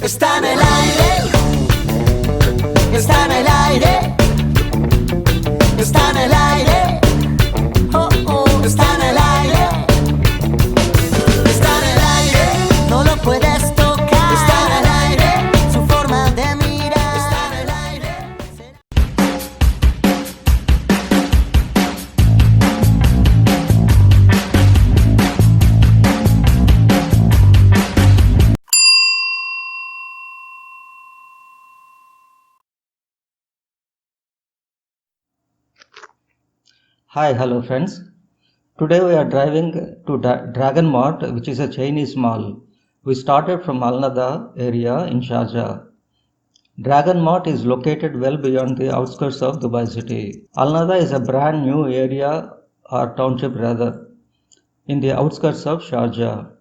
Está en el aire, está en el aire, está en el aire, oh, oh, está en el aire, está en el aire, no lo puedes tocar, está en el aire, su forma de mirar, está en el aire. Hi, hello friends. Today we are driving to Dragon Mart, which is a Chinese mall. We started from Al Nada area in Sharjah. Dragon Mart is located well beyond the outskirts of Dubai city. Al Nada is a brand new area or township rather in the outskirts of Sharjah.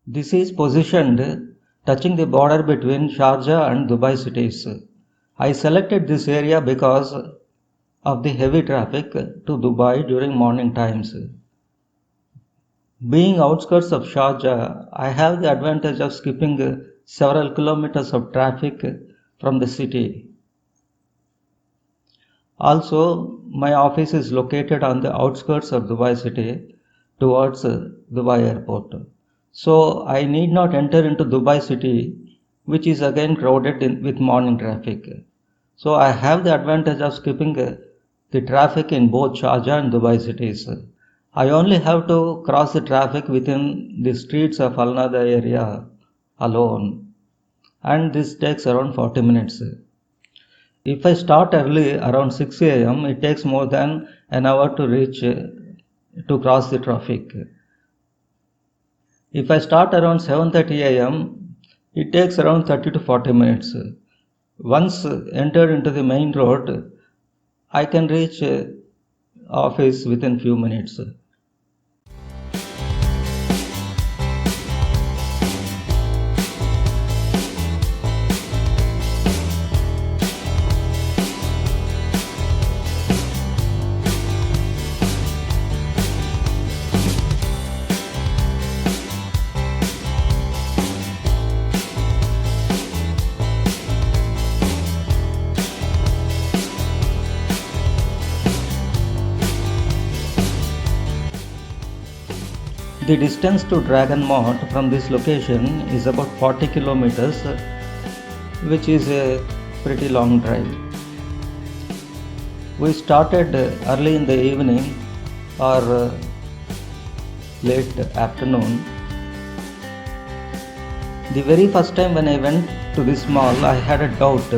This is positioned touching the border between Sharjah and Dubai cities. I selected this area because of the heavy traffic to Dubai during morning times. Being outskirts of Sharjah, I have the advantage of skipping several kilometers of traffic from the city. Also, my office is located on the outskirts of Dubai city towards Dubai airport. So I need not enter into Dubai city, which is again crowded with morning traffic. So I have the advantage of skipping the traffic in both Sharjah and Dubai cities. I only have to cross the traffic within the streets of Al Nada area alone, and this takes around 40 minutes. If I start early around 6 a.m., it takes more than an hour to cross the traffic. If I start around 7:30 a.m., it takes around 30 to 40 minutes. Once entered into the main road, I can reach office within few minutes. The distance to Dragon Mart from this location is about 40 kilometers, which is a pretty long drive. We started early in the evening or late afternoon. The very first time when I went to this mall, I had a doubt,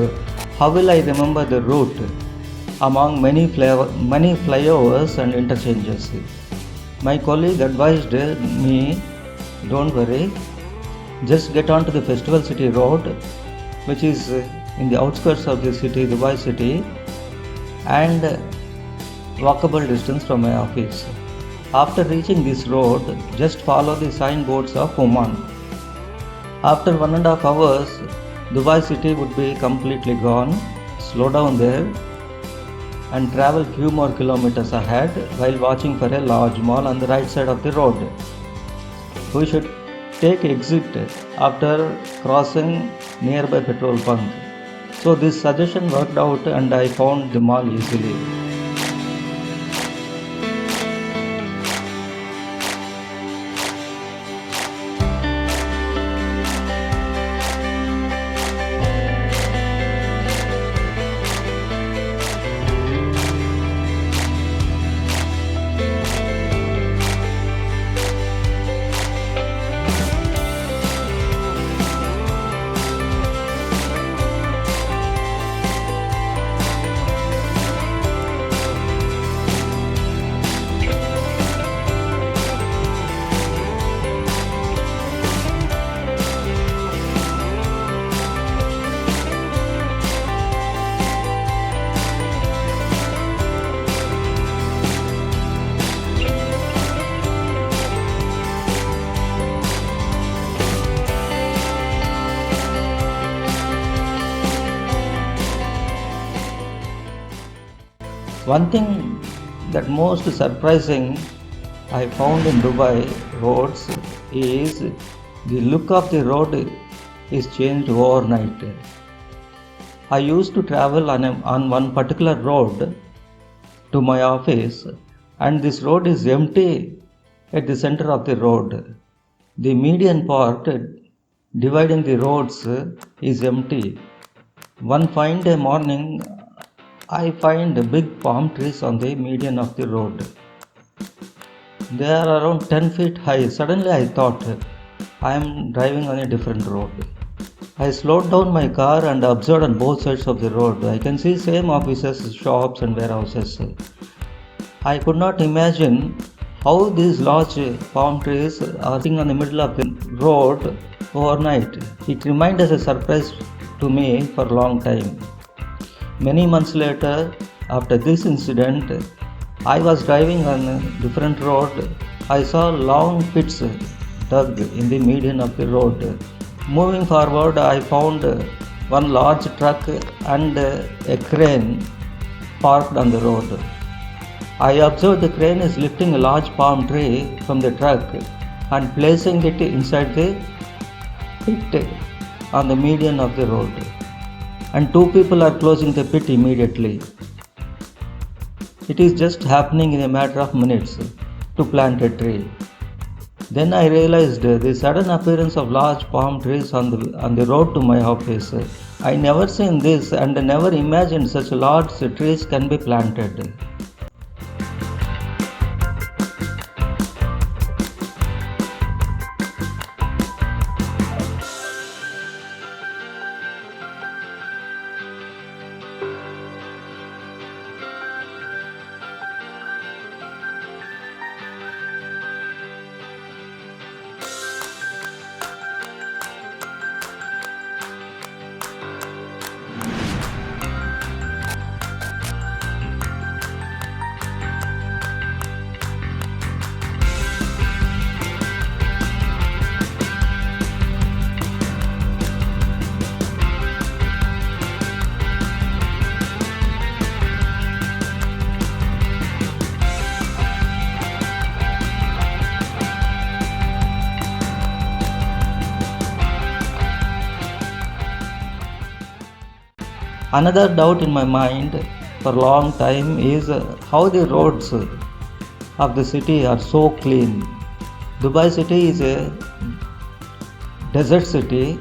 how will I remember the route among many flyovers and interchanges. My colleague advised me, don't worry, just get onto the Festival City Road, which is in the outskirts of the city, Dubai city, and walkable distance from my office. After reaching this road, just follow the signboards of Oman. After 1.5 hours, Dubai city would be completely gone. Slow down there and travel few more kilometers ahead while watching for a large mall on the right side of the road. We should take exit after crossing nearby petrol pump. So this suggestion worked out and I found the mall easily. One thing that most surprising I found in Dubai roads is the look of the road is changed overnight. I used to travel on one particular road to my office, and this road is empty at the center of the road. The median part dividing the roads is empty. One fine day morning, I find big palm trees on the median of the road. They are around 10 feet high. Suddenly I thought, I am driving on a different road. I slowed down my car and observed on both sides of the road. I can see same offices, shops and warehouses. I could not imagine how these large palm trees are sitting on the middle of the road overnight. It remained as a surprise to me for a long time. Many months later, after this incident, I was driving on a different road. I saw long pits dug in the median of the road. Moving forward, I found one large truck and a crane parked on the road. I observed the crane is lifting a large palm tree from the truck and placing it inside the pit on the median of the road. And two people are closing the pit immediately. It is just happening in a matter of minutes to plant a tree. Then I realized the sudden appearance of large palm trees on the road to my office. I never seen this and never imagined such large trees can be planted. Another doubt in my mind for a long time is how the roads of the city are so clean. Dubai city is a desert city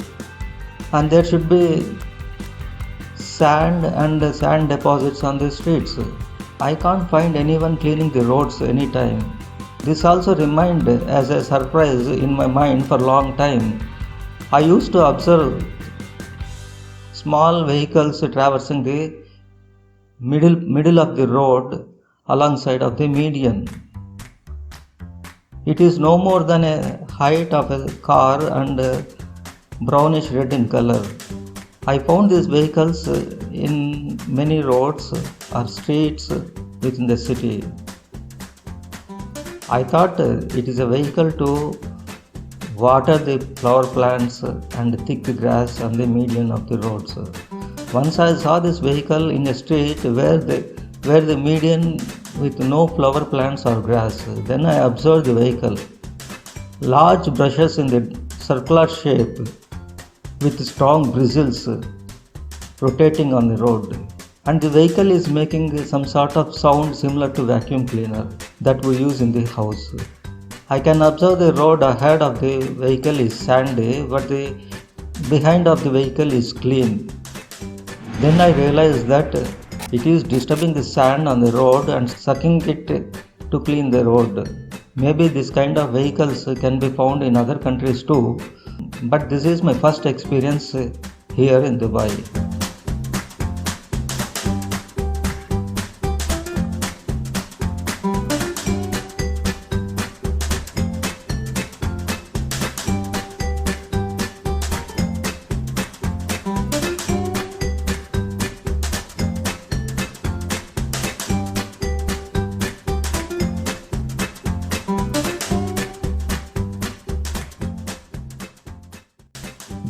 and there should be sand and sand deposits on the streets. I can't find anyone cleaning the roads anytime. This also remained as a surprise in my mind for a long time. I used to observe small vehicles traversing the middle of the road alongside of the median. It is no more than a height of a car and brownish red in color. I found these vehicles in many roads or streets within the city. I thought it is a vehicle to water the flower plants and thick grass on the median of the roads. Once I saw this vehicle in a street where the median with no flower plants or grass. Then I observed the vehicle. Large brushes in the circular shape with strong bristles rotating on the road. And the vehicle is making some sort of sound similar to vacuum cleaner that we use in the house. I can observe the road ahead of the vehicle is sandy, but the behind of the vehicle is clean. Then I realized that it is disturbing the sand on the road and sucking it to clean the road. Maybe this kind of vehicles can be found in other countries too, but this is my first experience here in Dubai.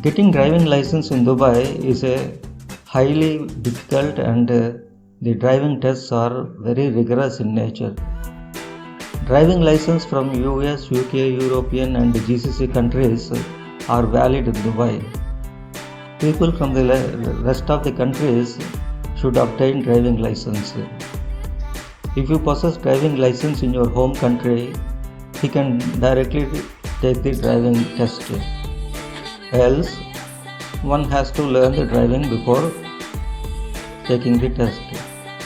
Getting driving license in Dubai is a highly difficult and the driving tests are very rigorous in nature. Driving license from US, UK, European and GCC countries are valid in Dubai. People from the rest of the countries should obtain driving license. If you possess driving license in your home country, he can directly take the driving test. Else, one has to learn the driving before taking the test.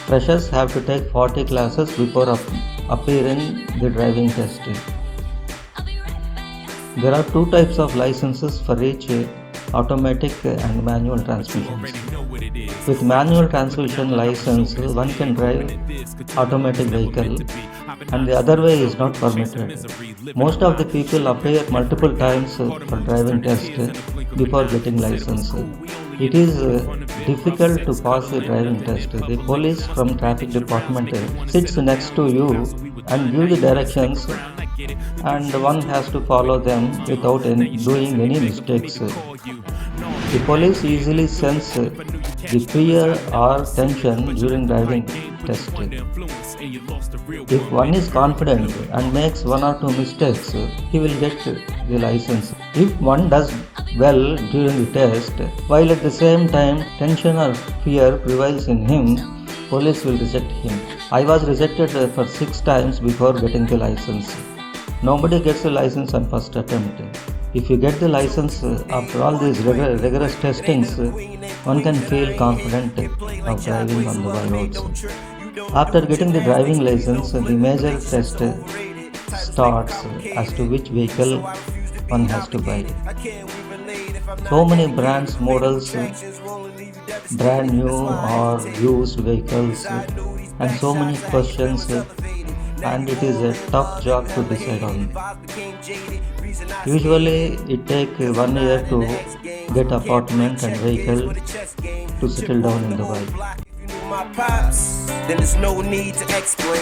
Freshers have to take 40 classes before appearing the driving test. There are two types of licenses for each automatic and manual transmissions. With manual transmission license, one can drive automatic vehicle and the other way is not permitted. Most of the people appear multiple times for driving test before getting license. It is difficult to pass the driving test. The police from traffic department sits next to you and give the directions and one has to follow them without doing any mistakes. The police easily sense the fear or tension during driving test. If one is confident and makes one or two mistakes, he will get the license. If one does well during the test, while at the same time tension or fear prevails in him, police will reject him. I was rejected for 6 times before getting the license. Nobody gets the license on first attempt. If you get the license after all these rigorous testings, one can feel confident of driving on the roads. After getting the driving license, the major test starts as to which vehicle one has to buy. So many brands, models, brand new or used vehicles, and so many questions, and it is a tough job to decide on. Usually it takes 1 year to get apartment and vehicle to settle down in Dubai. Then there's no need to explain.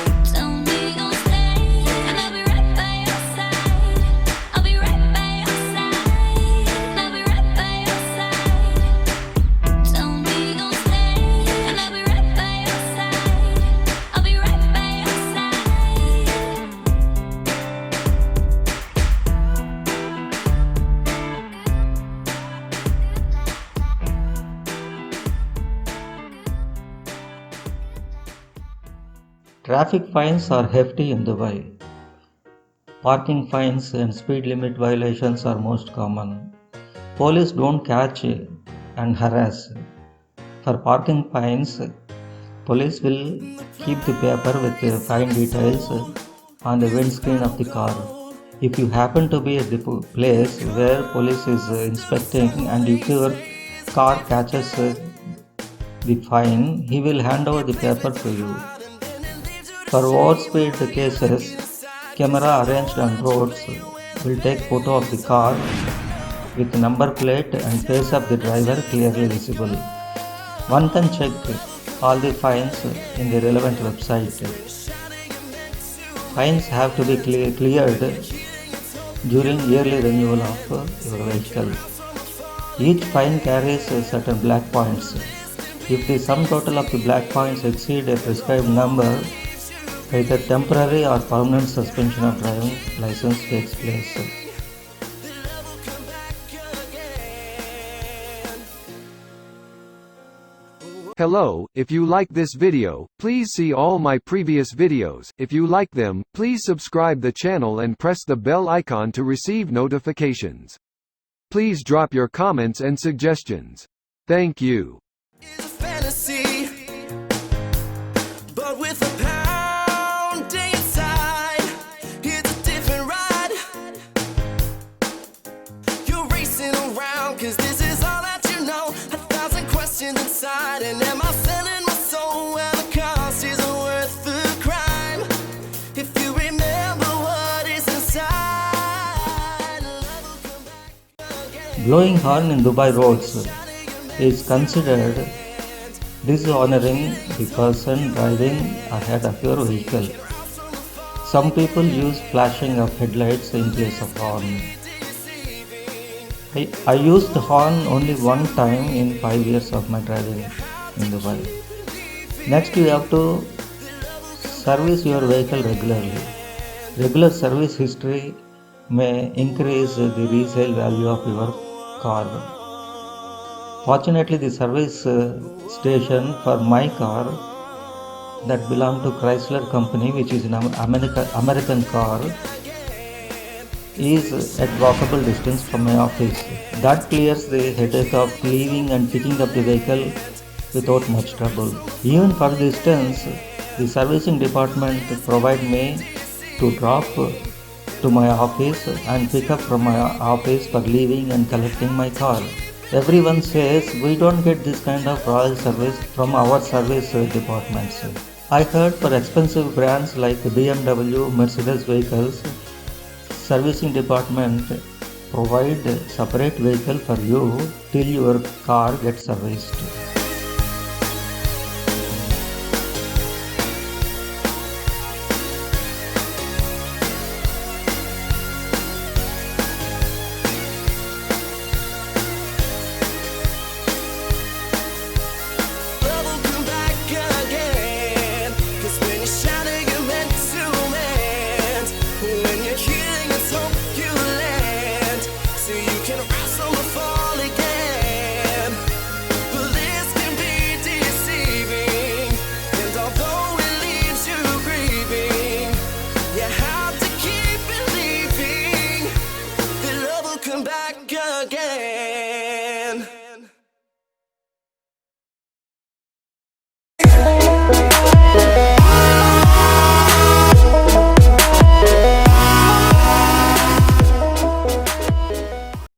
Traffic fines are hefty in Dubai. Parking fines and speed limit violations are most common. Police don't catch and harass. For parking fines, police will keep the paper with the fine details on the windscreen of the car. If you happen to be at the place where police is inspecting and if your car catches the fine, he will hand over the paper to you. For overspeed cases, camera arranged on roads will take photo of the car with number plate and face of the driver clearly visible. One can check all the fines in the relevant website. Fines have to be cleared during yearly renewal of your vehicle. Each fine carries certain black points. If the sum total of the black points exceed a prescribed number, either temporary or permanent suspension of driving license takes place. Hello, if you like this video, please see all my previous videos. If you like them, please subscribe the channel and press the bell icon to receive notifications. Please drop your comments and suggestions. Thank you. It's a fantasy, but with a pound inside, it's a different ride. You're racing around, cause this is all that you know. 1,000 questions inside, and am I selling my soul? Well, the cost isn't worth the crime. If you remember what is inside, love will come back again. Blowing horn in Dubai roads is considered dishonoring the person driving ahead of your vehicle. Some people use flashing of headlights in place of horn. I used horn only one time in 5 years of my driving in Dubai. Next, you have to service your vehicle regularly. Regular service history may increase the resale value of your car. Fortunately, the service station for my car that belonged to Chrysler company, which is an American car, is at walkable distance from my office. That clears the headache of leaving and picking up the vehicle without much trouble. Even for distance, the servicing department provide me to drop to my office and pick up from my office for leaving and collecting my car. Everyone says we don't get this kind of royal service from our service departments. I heard for expensive brands like BMW, Mercedes vehicles, servicing department provide separate vehicle for you till your car gets serviced.